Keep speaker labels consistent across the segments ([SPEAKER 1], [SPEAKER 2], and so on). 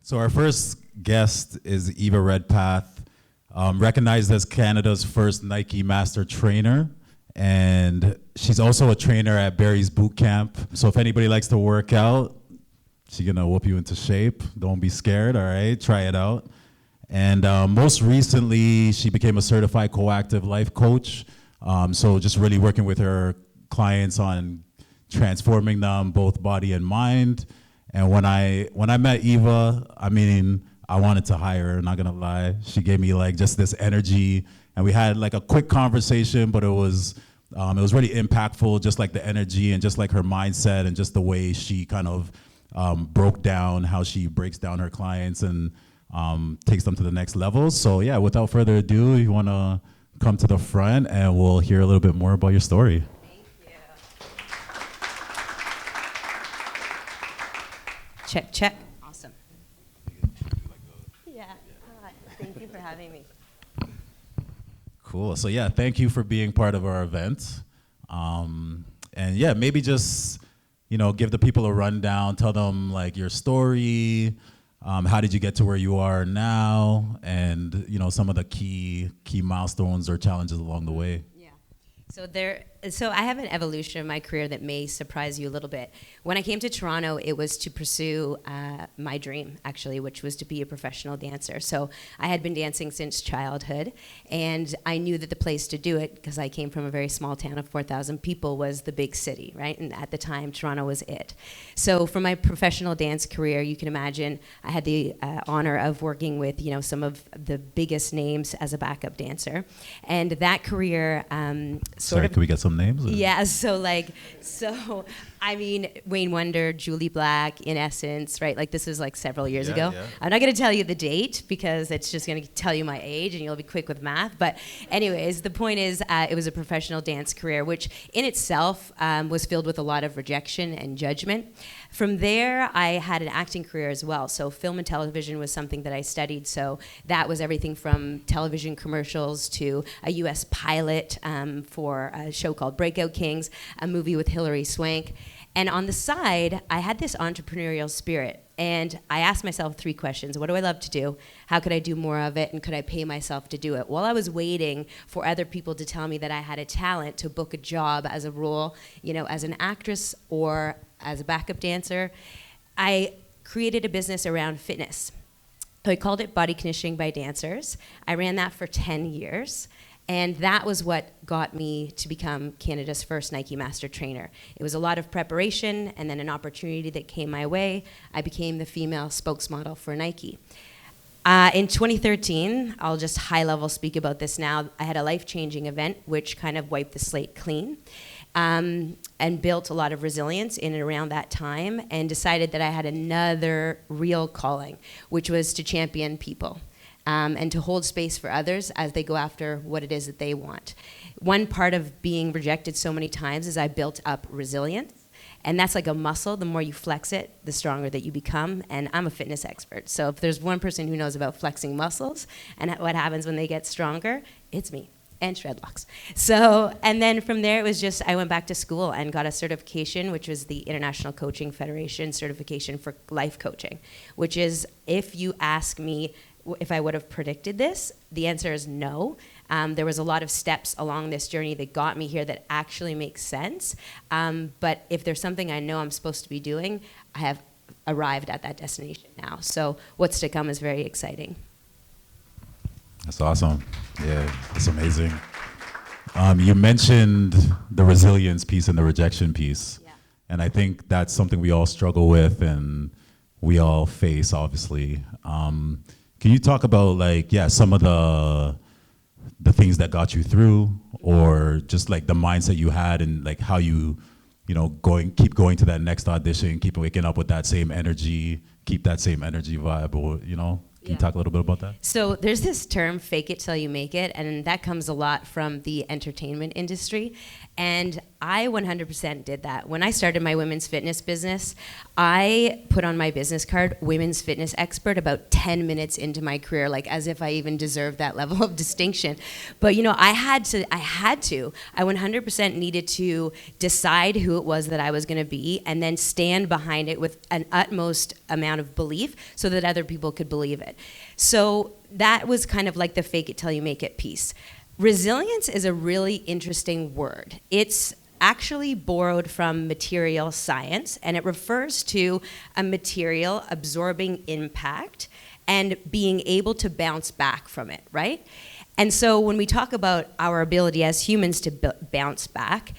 [SPEAKER 1] So our first guest is Eva Redpath, recognized as Canada's first Nike Master Trainer. And she's also a trainer at Barry's Boot Camp. So if anybody likes to work out, she's gonna whoop you into shape. Don't be scared, all right? Try it out. And most recently, she became a certified coactive life coach. So just really working with her clients on transforming them, both body and mind. And when I met Eva, I mean, I wanted to hire her, not gonna lie. She gave me like just this energy, and we had like a quick conversation, but it was really impactful, just like the energy and just like her mindset and just the way she kind of broke down how she breaks down her clients and takes them to the next level. So yeah, without further ado, you wanna come to the front and we'll hear a little bit more about your story.
[SPEAKER 2] Check, check. Awesome. Yeah. Hi. Thank you for having me.
[SPEAKER 1] Cool. So yeah, thank you for being part of our event. And yeah, maybe just, give the people a rundown, tell them like your story, how did you get to where you are now, and some of the key milestones or challenges along the way.
[SPEAKER 2] So I have an evolution of my career that may surprise you a little bit. When I came to Toronto, it was to pursue my dream, actually, which was to be a professional dancer. So I had been dancing since childhood, and I knew that the place to do it, because I came from a very small town of 4,000 people, was the big city, right? And at the time, Toronto was it. So for my professional dance career, you can imagine I had the honor of working with, some of the biggest names as a backup dancer. And that career
[SPEAKER 1] Sorry, can we get some names? Or?
[SPEAKER 2] Yeah, I mean, Wayne Wonder, Julie Black, in essence, right? Like this is like several years ago. Yeah. I'm not going to tell you the date because it's just going to tell you my age and you'll be quick with math. But anyways, the point is it was a professional dance career, which in itself was filled with a lot of rejection and judgment. From there, I had an acting career as well. So film and television was something that I studied. So that was everything from television commercials to a U.S. pilot for a show called Breakout Kings, a movie with Hilary Swank. And on the side, I had this entrepreneurial spirit. And I asked myself 3 questions. What do I love to do? How could I do more of it? And could I pay myself to do it? While I was waiting for other people to tell me that I had a talent to book a job as a role, as an actress or as a backup dancer, I created a business around fitness. So I called it Body Conditioning by Dancers. I ran that for 10 years. And that was what got me to become Canada's first Nike Master Trainer. It was a lot of preparation and then an opportunity that came my way. I became the female spokesmodel for Nike. In 2013, I'll just high level speak about this now, I had a life-changing event which kind of wiped the slate clean and built a lot of resilience in and around that time and decided that I had another real calling, which was to champion people. And to hold space for others as they go after what it is that they want. One part of being rejected so many times is I built up resilience. And that's like a muscle. The more you flex it, the stronger that you become. And I'm a fitness expert. So if there's one person who knows about flexing muscles and what happens when they get stronger, it's me. And Shredlocks. So, and then from there, it was just, I went back to school and got a certification, which was the International Coaching Federation certification for life coaching, which is, if you ask me if I would have predicted this, the answer is no. There was a lot of steps along this journey that got me here that actually makes sense. But if there's something I know I'm supposed to be doing, I have arrived at that destination now. So what's to come is very exciting.
[SPEAKER 1] That's awesome. Yeah, that's amazing. You mentioned the resilience piece and the rejection piece. Yeah. And I think that's something we all struggle with and we all face, obviously. Can you talk about some of the things that got you through, or just like the mindset you had and like how you keep going to that next audition, keep waking up with that same energy, keep that same energy vibe, or Can you talk a little bit about that?
[SPEAKER 2] So there's this term, fake it till you make it, and that comes a lot from the entertainment industry. And I 100% did that. When I started my women's fitness business, I put on my business card, women's fitness expert, about 10 minutes into my career, like as if I even deserved that level of distinction. But I had to. I 100% needed to decide who it was that I was gonna be and then stand behind it with an utmost amount of belief so that other people could believe it. So that was kind of like the fake it till you make it piece. Resilience is a really interesting word. It's actually borrowed from material science, and it refers to a material absorbing impact and being able to bounce back from it, right? And so when we talk about our ability as humans to bounce back,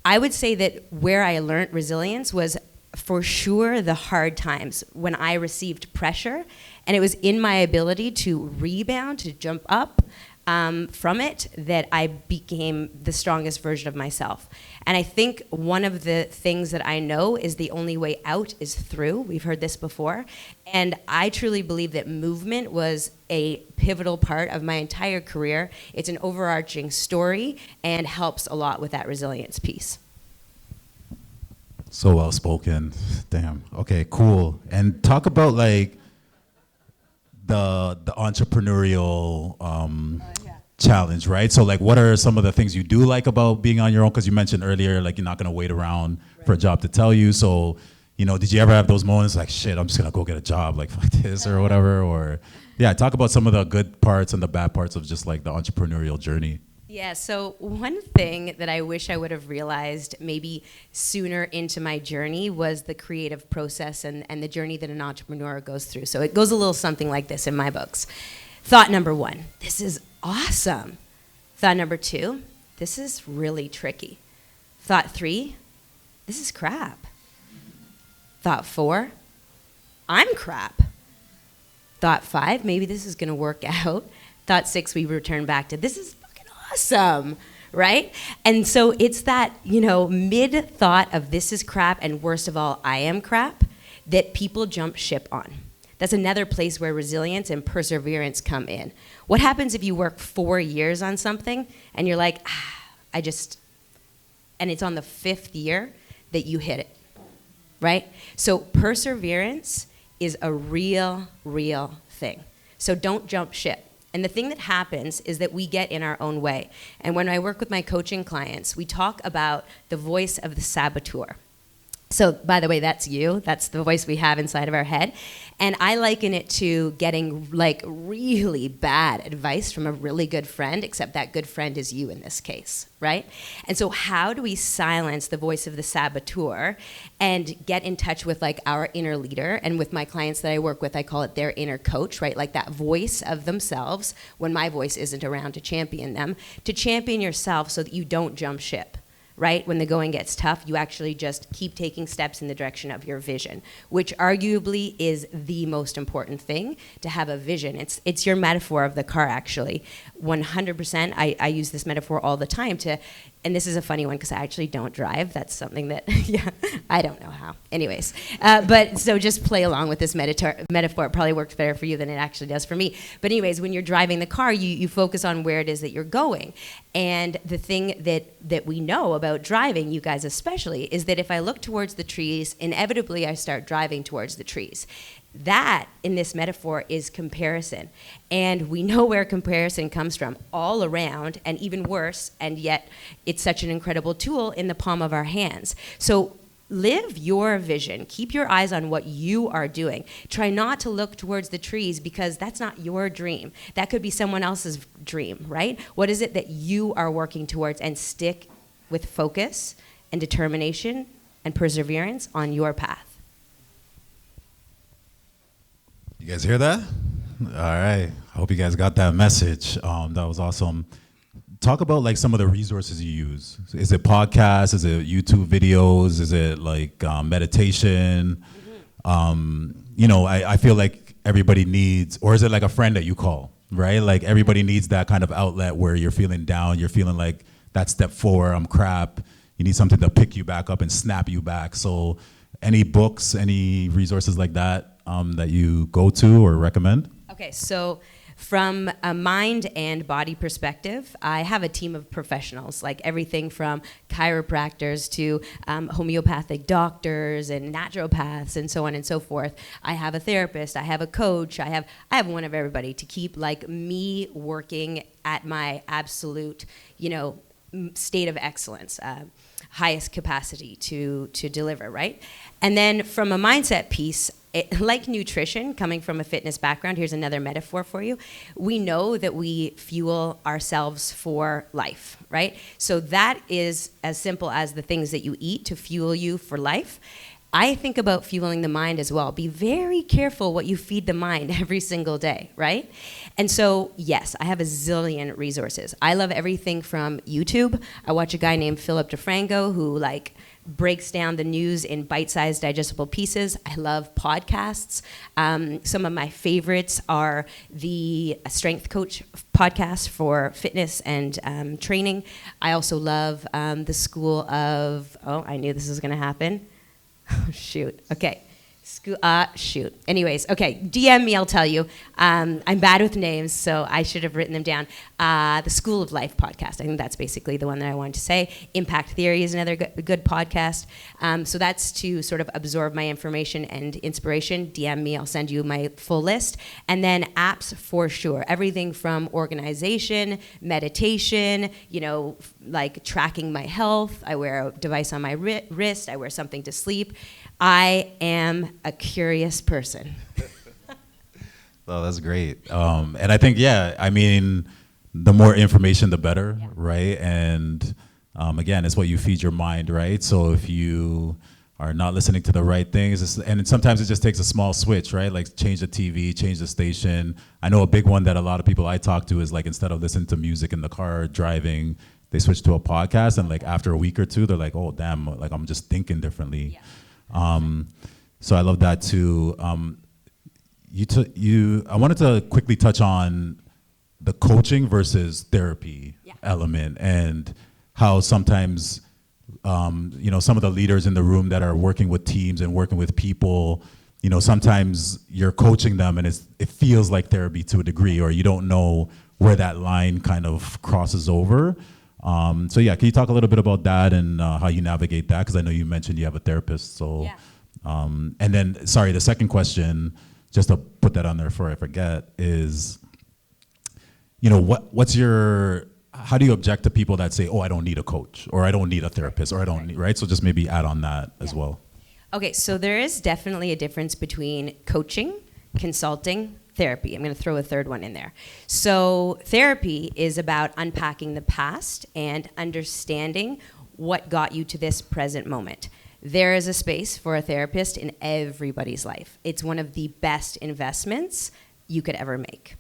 [SPEAKER 2] I would say that where I learned resilience was for sure the hard times when I received pressure, and it was in my ability to rebound, to jump up from it, that I became the strongest version of myself. And I think one of the things that I know is the only way out is through. We've heard this before. And I truly believe that movement was a pivotal part of my entire career. It's an overarching story and helps a lot with that resilience piece.
[SPEAKER 1] So well spoken. Damn. Okay, cool. And talk about like the entrepreneurial challenge, right? So like what are some of the things you do like about being on your own? Because you mentioned earlier, like you're not gonna wait around for a job to tell you. So, did you ever have those moments like, shit, I'm just gonna go get a job like this or whatever? Or talk about some of the good parts and the bad parts of just like the entrepreneurial journey.
[SPEAKER 2] Yeah, so one thing that I wish I would have realized maybe sooner into my journey was the creative process and the journey that an entrepreneur goes through. So it goes a little something like this in my books. Thought number 1, this is awesome. Thought number 2, this is really tricky. Thought 3, this is crap. Thought 4, I'm crap. Thought 5, maybe this is gonna work out. Thought 6, we return back to this is awesome, right? And so it's that, mid thought of this is crap and worst of all, I am crap, that people jump ship on. That's another place where resilience and perseverance come in. What happens if you work 4 years on something and you're like, and it's on the 5th year that you hit it, right? So perseverance is a real thing. So don't jump ship. And the thing that happens is that we get in our own way. And when I work with my coaching clients, we talk about the voice of the saboteur. So, by the way, that's you. That's the voice we have inside of our head. And I liken it to getting like really bad advice from a really good friend, except that good friend is you in this case, right? And so how do we silence the voice of the saboteur and get in touch with like our inner leader? And with my clients that I work with, I call it their inner coach, right? Like that voice of themselves when my voice isn't around to champion them, to champion yourself so that you don't jump ship. Right? When the going gets tough, you actually just keep taking steps in the direction of your vision, which arguably is the most important thing, to have a vision. It's your metaphor of the car, actually. 100%, I use this metaphor all the time and this is a funny one because I actually don't drive. That's something that, I don't know how. Anyways, but so just play along with this metaphor. It probably works better for you than it actually does for me. But anyways, when you're driving the car, you focus on where it is that you're going. And the thing that we know about driving, you guys especially, is that if I look towards the trees, inevitably I start driving towards the trees. That, in this metaphor, is comparison. And we know where comparison comes from, all around, and even worse, and yet it's such an incredible tool in the palm of our hands. So live your vision. Keep your eyes on what you are doing. Try not to look towards the trees because that's not your dream. That could be someone else's dream, right? What is it that you are working towards? And stick with focus and determination and perseverance on your path.
[SPEAKER 1] You guys hear that? All right. I hope you guys got that message. That was awesome. Talk about like some of the resources you use. Is it podcasts? Is it YouTube videos? Is it like meditation? I feel like everybody needs, or is it like a friend that you call, right? Like everybody needs that kind of outlet where you're feeling down. You're feeling like that's step 4, I'm crap. You need something to pick you back up and snap you back. So any books, any resources like that that you go to or recommend?
[SPEAKER 2] Okay, so From a mind and body perspective, I have a team of professionals, like everything from chiropractors to homeopathic doctors and naturopaths and so on and so forth. I have a therapist, I have a coach, I have one of everybody to keep like me working at my absolute, state of excellence, highest capacity to deliver, right? And then from a mindset piece, like nutrition, coming from a fitness background, here's another metaphor for you. We know that we fuel ourselves for life, right? So that is as simple as the things that you eat to fuel you for life. I think about fueling the mind as well. Be very careful what you feed the mind every single day, right? And so, yes, I have a zillion resources. I love everything from YouTube. I watch a guy named Philip DeFranco who breaks down the news in bite-sized digestible pieces. I love podcasts. Some of my favorites are the Strength Coach podcast for fitness and training. I also love the School of, I knew this was gonna happen. Oh, shoot. Okay. Shoot. Anyways, okay. DM me, I'll tell you. I'm bad with names, so I should have written them down. The School of Life podcast. I think that's basically the one that I wanted to say. Impact Theory is another good podcast. So that's to sort of absorb my information and inspiration. DM me, I'll send you my full list. And then apps for sure. Everything from organization, meditation, like tracking my health. I wear a device on my wrist. I wear something to sleep. I am a curious person.
[SPEAKER 1] Oh, that's great. And I think, the more information, the better, right? And again, it's what you feed your mind, right? So if you are not listening to the right things, and sometimes it just takes a small switch, right? Like change the TV, change the station. I know a big one that a lot of people I talk to is like instead of listening to music in the car driving, they switch to a podcast, and like after a week or two, they're like, oh, damn, like I'm just thinking differently. Yeah. So I love that too. I wanted to quickly touch on the coaching versus therapy element, and how sometimes, some of the leaders in the room that are working with teams and working with people, sometimes you're coaching them and it feels like therapy to a degree, or you don't know where that line kind of crosses over. Can you talk a little bit about that and how you navigate that? Because I know you mentioned you have a therapist. So, and then, sorry, the second question, just to put that on there before I forget, is, how do you object to people that say, oh, I don't need a coach, or I don't need a therapist, or I don't need, right? So just maybe add on that as well.
[SPEAKER 2] Okay, so there is definitely a difference between coaching, consulting, therapy. I'm going to throw a third one in there. So therapy is about unpacking the past and understanding what got you to this present moment. There is a space for a therapist in everybody's life. It's one of the best investments you could ever make.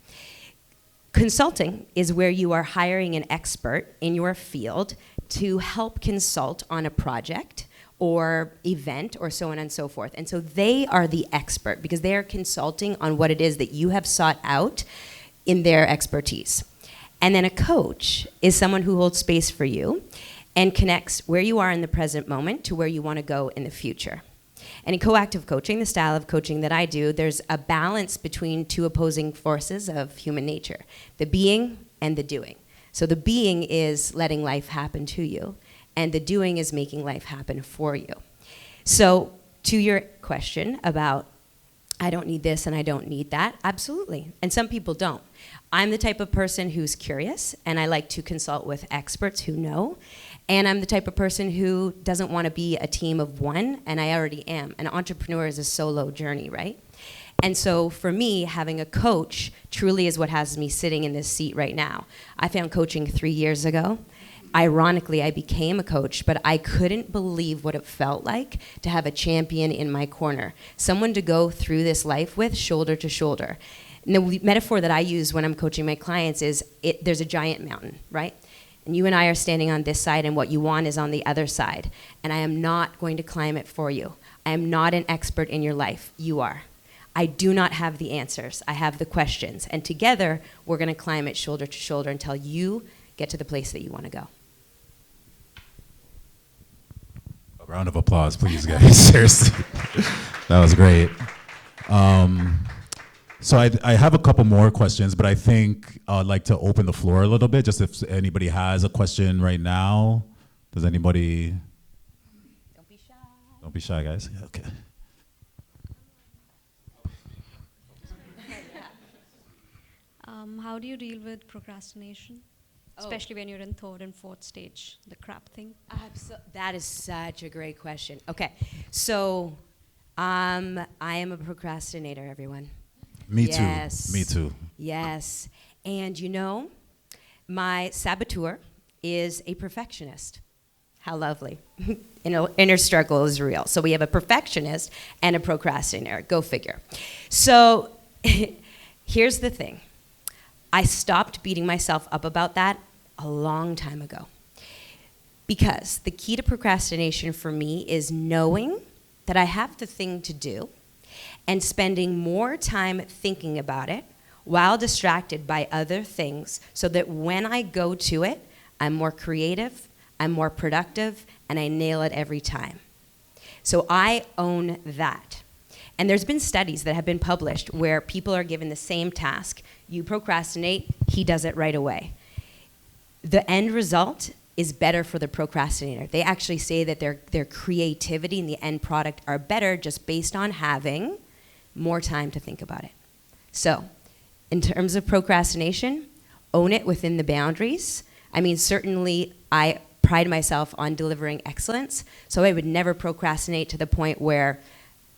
[SPEAKER 2] Consulting is where you are hiring an expert in your field to help consult on a project or event or so on and so forth. And so they are the expert because they are consulting on what it is that you have sought out in their expertise. And then a coach is someone who holds space for you and connects where you are in the present moment to where you want to go in the future. And in coactive coaching, the style of coaching that I do, there's a balance between two opposing forces of human nature, the being and the doing. So the being is letting life happen to you, and the doing is making life happen for you. So to your question about, I don't need this and I don't need that, absolutely. And some people don't. I'm the type of person who's curious, and I like to consult with experts who know. And I'm the type of person who doesn't want to be a team of one, and I already am. An entrepreneur is a solo journey, right? And so for me, having a coach truly is what has me sitting in this seat right now. I found coaching 3 years ago. Ironically, I became a coach, but I couldn't believe what it felt like to have a champion in my corner, someone to go through this life with shoulder to shoulder. And the metaphor that I use when I'm coaching my clients is there's a giant mountain, right? And you and I are standing on this side, and what you want is on the other side. And I am not going to climb it for you. I am not an expert in your life. You are. I do not have the answers. I have the questions. And together, we're going to climb it shoulder to shoulder until you get to the place that you want to go.
[SPEAKER 1] A round of applause, please, guys. Seriously. That was great. So I have a couple more questions, but I think I'd like to open the floor a little bit, just if anybody has a question right now. Does anybody?
[SPEAKER 2] Don't be shy.
[SPEAKER 1] Don't be shy, guys. Yeah, okay.
[SPEAKER 3] How do you deal with procrastination? Especially when you're in third and fourth stage, the crap thing.
[SPEAKER 2] That is such a great question. Okay, so I am a procrastinator, everyone.
[SPEAKER 1] Me
[SPEAKER 2] Yes.
[SPEAKER 1] too. Me too.
[SPEAKER 2] Yes. And you know, my saboteur is a perfectionist. How lovely. Inner struggle is real. So we have a perfectionist and a procrastinator. Go figure. So here's the thing. I stopped beating myself up about that a long time ago. Because the key to procrastination for me is knowing that I have the thing to do and spending more time thinking about it while distracted by other things so that when I go to it, I'm more creative, I'm more productive, and I nail it every time. So I own that. And there's been studies that have been published where people are given the same task. You procrastinate, he does it right away. The end result is better for the procrastinator. They actually say that their creativity and the end product are better just based on having more time to think about it. So, in terms of procrastination, own it within the boundaries. I mean, certainly I pride myself on delivering excellence, so I would never procrastinate to the point where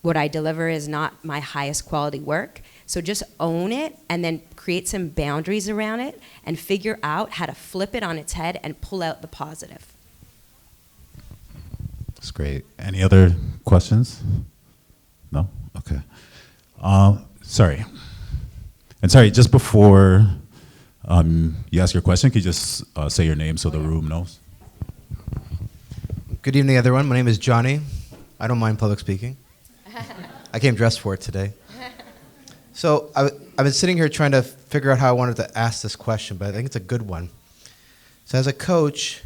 [SPEAKER 2] what I deliver is not my highest quality work. So just own it and then create some boundaries around it and figure out how to flip it on its head and pull out the positive.
[SPEAKER 1] That's great. Any other questions? No? Okay. Sorry. And sorry, just before you ask your question, can you just say your name so the room knows?
[SPEAKER 4] Good evening, everyone. My name is Johnny. I don't mind public speaking. I came dressed for it today. So I've been sitting here trying to figure out how I wanted to ask this question, but I think it's a good one. So as a coach,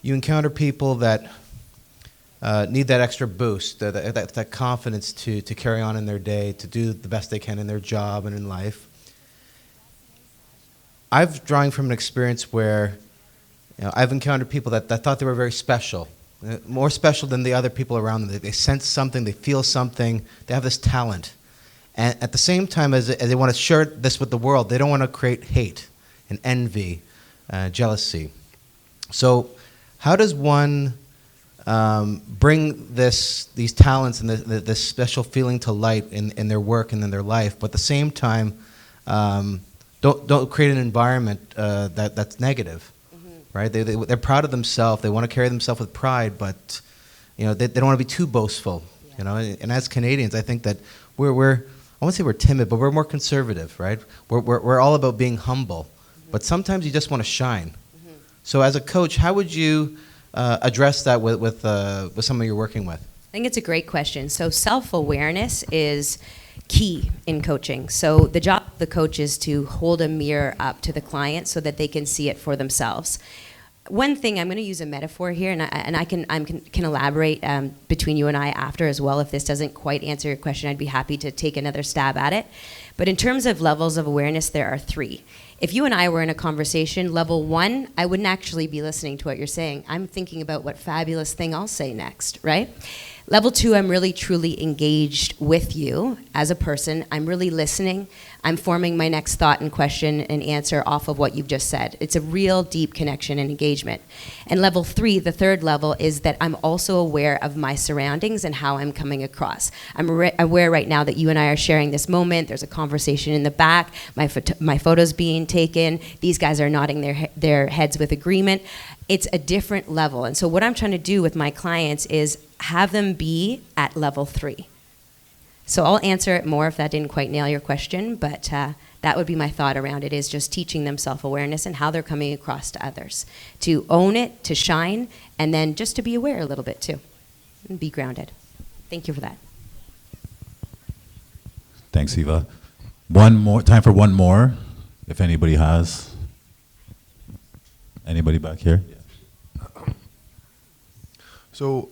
[SPEAKER 4] you encounter people that need that extra boost, that confidence to carry on in their day, to do the best they can in their job and in life. I've drawing from an experience where I've encountered people that thought they were very special, more special than the other people around them. They sense something, they feel something, they have this talent. And at the same time as they want to share this with the world, they don't want to create hate and envy, jealousy. So how does one bring these talents and this special feeling to light in their work and in their life, but at the same time don't create an environment that's negative, right? They're proud of themselves. They want to carry themselves with pride, but they don't want to be too boastful. Yeah. And as Canadians, I think that we're I won't say we're timid, but we're more conservative, right? We're all about being humble, but sometimes you just want to shine. So as a coach, how would you address that with someone you're working with?
[SPEAKER 2] I think it's a great question. So self-awareness is key in coaching. So the job of the coach is to hold a mirror up to the client so that they can see it for themselves. One thing, I'm going to use a metaphor here, and I can elaborate between you and I after as well. If this doesn't quite answer your question, I'd be happy to take another stab at it. But in terms of levels of awareness, there are 3. If you and I were in a conversation, level 1, I wouldn't actually be listening to what you're saying. I'm thinking about what fabulous thing I'll say next, right? Level 2, I'm really truly engaged with you as a person. I'm really listening. I'm forming my next thought and question and answer off of what you've just said. It's a real deep connection and engagement. And level 3, the third level, is that I'm also aware of my surroundings and how I'm coming across. I'm aware right now that you and I are sharing this moment. There's a conversation in the back. My photo's being taken. These guys are nodding their heads with agreement. It's a different level. And so what I'm trying to do with my clients is have them be at level 3. So I'll answer it more if that didn't quite nail your question, but that would be my thought around it, is just teaching them self-awareness and how they're coming across to others. To own it, to shine, and then just to be aware a little bit too, and be grounded. Thank you for that.
[SPEAKER 1] Thanks, Eva. Time for one more, if anybody has. Anybody back here?
[SPEAKER 5] So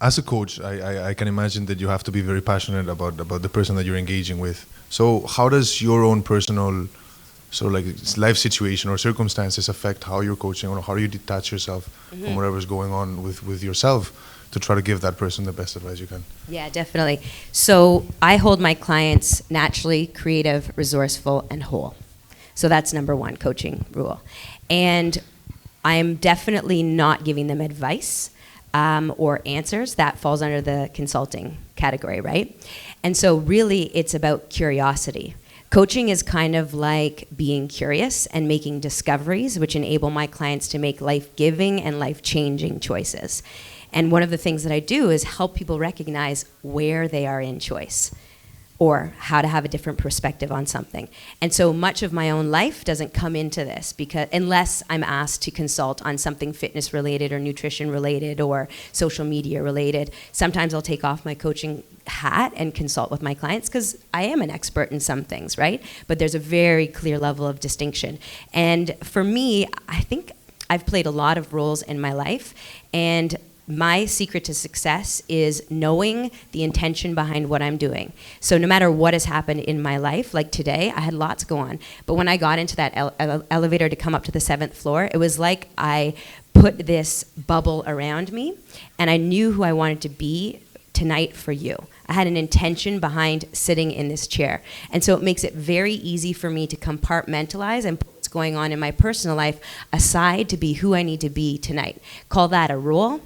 [SPEAKER 5] as a coach, I can imagine that you have to be very passionate about the person that you're engaging with. So how does your own personal, so like life situation or circumstances affect how you're coaching, or how do you detach yourself from whatever's going on with yourself to try to give that person the best advice you can?
[SPEAKER 2] Yeah, definitely. So I hold my clients naturally, creative, resourceful, and whole. So that's number one coaching rule. And I'm definitely not giving them advice or answers. That falls under the consulting category, right? And so really it's about curiosity. Coaching is kind of like being curious and making discoveries which enable my clients to make life-giving and life-changing choices. And one of the things that I do is help people recognize where they are in choice, or how to have a different perspective on something. And so much of my own life doesn't come into this, because unless I'm asked to consult on something fitness related or nutrition related or social media related. Sometimes I'll take off my coaching hat and consult with my clients because I am an expert in some things, right? But there's a very clear level of distinction. And for me, I think I've played a lot of roles in my life, and my secret to success is knowing the intention behind what I'm doing. So no matter what has happened in my life, like today, I had lots go on. But when I got into that elevator to come up to the 7th floor, it was like I put this bubble around me, and I knew who I wanted to be tonight for you. I had an intention behind sitting in this chair. And so it makes it very easy for me to compartmentalize and put what's going on in my personal life aside to be who I need to be tonight. Call that a role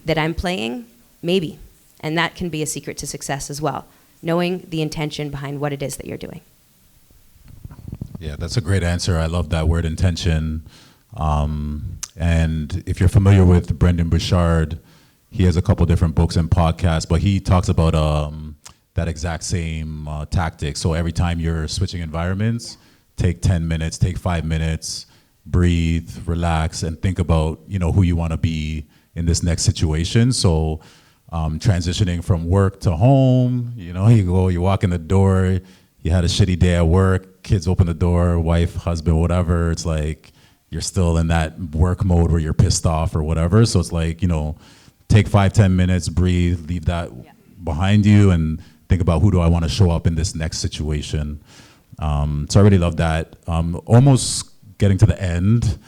[SPEAKER 2] that I'm playing? Maybe. And that can be a secret to success as well, knowing the intention behind what it is that you're doing.
[SPEAKER 1] Yeah, that's a great answer. I love that word, intention. And if you're familiar with Brendan Burchard, he has a couple different books and podcasts, but he talks about that exact same tactic. So every time you're switching environments, take 10 minutes, take 5 minutes, breathe, relax, and think about, who you want to be in this next situation. So transitioning from work to home, you walk in the door, you had a shitty day at work, kids open the door, wife, husband, whatever. It's like you're still in that work mode where you're pissed off or whatever. So it's like, take 5-10 minutes, breathe, leave that behind you, and think about who do I want to show up in this next situation. So I really love that. Almost getting to the end.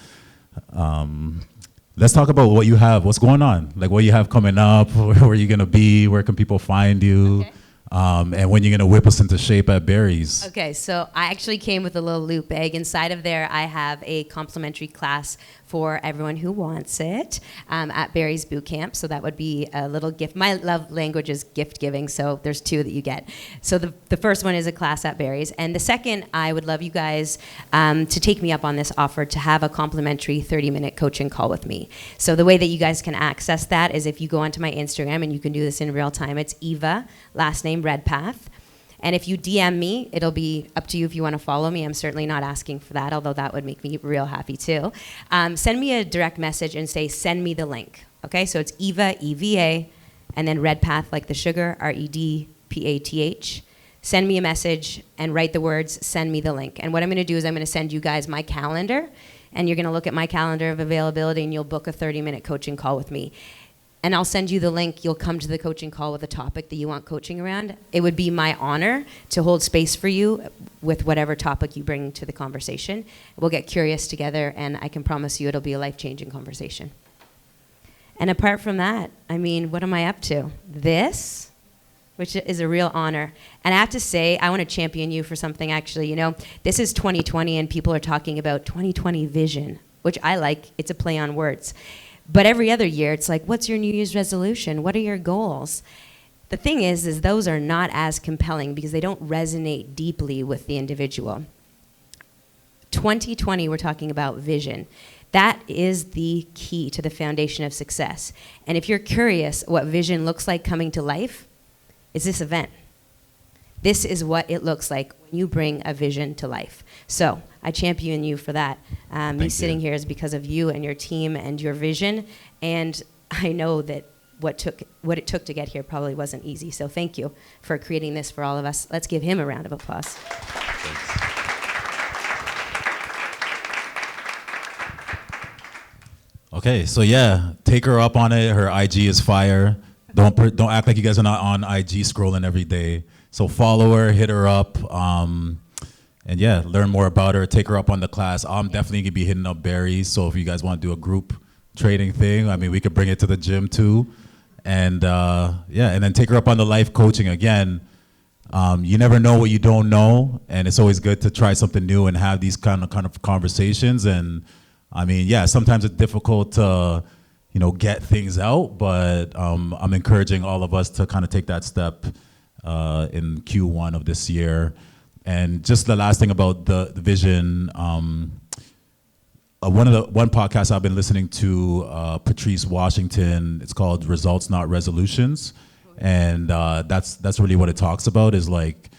[SPEAKER 1] Let's talk about what you have. What's going on? Like what you have coming up, where are you going to be, where can people find you? Okay. And when you're going to whip us into shape at Barry's.
[SPEAKER 2] Okay, so I actually came with a little loot bag. Inside of there, I have a complimentary class for everyone who wants it at Barry's Boot Camp. So that would be a little gift. My love language is gift giving, so there's 2 that you get. So the first one is a class at Barry's. And the second, I would love you guys to take me up on this offer to have a complimentary 30-minute coaching call with me. So the way that you guys can access that is if you go onto my Instagram, and you can do this in real time. It's Eva, last name Redpath. And if you DM me, it'll be up to you if you want to follow me. I'm certainly not asking for that, although that would make me real happy too. Send me a direct message and say, send me the link. Okay, so it's Eva, E-V-A, and then Redpath, like the sugar, R-E-D-P-A-T-H. Send me a message and write the words, send me the link. And what I'm going to do is I'm going to send you guys my calendar, and you're going to look at my calendar of availability, and you'll book a 30-minute coaching call with me. And I'll send you the link. You'll come to the coaching call with a topic that you want coaching around. It would be my honor to hold space for you with whatever topic you bring to the conversation. We'll get curious together, and I can promise you it'll be a life-changing conversation. And apart from that, what am I up to? This, which is a real honor. And I have to say, I want to champion you for something, actually. This is 2020, and people are talking about 2020 vision, which I like. It's a play on words. But every other year, it's like, what's your New Year's resolution? What are your goals? The thing is those are not as compelling because they don't resonate deeply with the individual. 2020, we're talking about vision. That is the key to the foundation of success. And if you're curious what vision looks like coming to life, it's this event. This is what it looks like when you bring a vision to life. So I champion you for that. Me sitting here is because of you and your team and your vision. And I know that what it took to get here probably wasn't easy. So thank you for creating this for all of us. Let's give him a round of applause. Thanks.
[SPEAKER 1] Okay, so take her up on it. Her IG is fire. Don't act like you guys are not on IG scrolling every day. So follow her, hit her up, and yeah, learn more about her. Take her up on the class. I'm definitely gonna be hitting up Barry. So if you guys want to do a group trading thing, I mean, we could bring it to the gym too. And yeah, and then take her up on the life coaching again. You never know what you don't know, and it's always good to try something new and have these kind of conversations. And I mean, yeah, sometimes it's difficult to, get things out, but I'm encouraging all of us to kind of take that step in Q1 of this year. And just the last thing about the vision, one podcast I've been listening to, Patrice Washington, it's called Results Not Resolutions. And that's really what it talks about, is like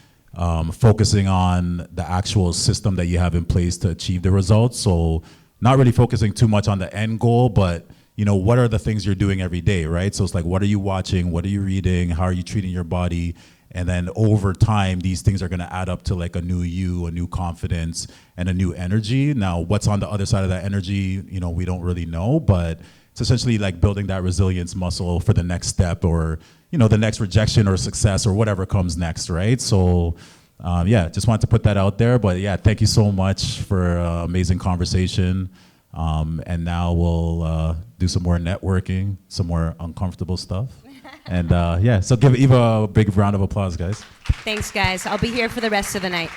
[SPEAKER 1] focusing on the actual system that you have in place to achieve the results. So not really focusing too much on the end goal, but what are the things you're doing every day, right? So it's like, what are you watching? What are you reading? How are you treating your body? And then over time, these things are going to add up to like a new you, a new confidence, and a new energy. Now, what's on the other side of that energy, we don't really know, but it's essentially like building that resilience muscle for the next step, or the next rejection or success or whatever comes next, right? So yeah, just wanted to put that out there. But yeah, thank you so much for an amazing conversation. And now we'll do some more networking, some more uncomfortable stuff. And yeah, so give Eva a big round of applause, guys.
[SPEAKER 2] Thanks, guys. I'll be here for the rest of the night.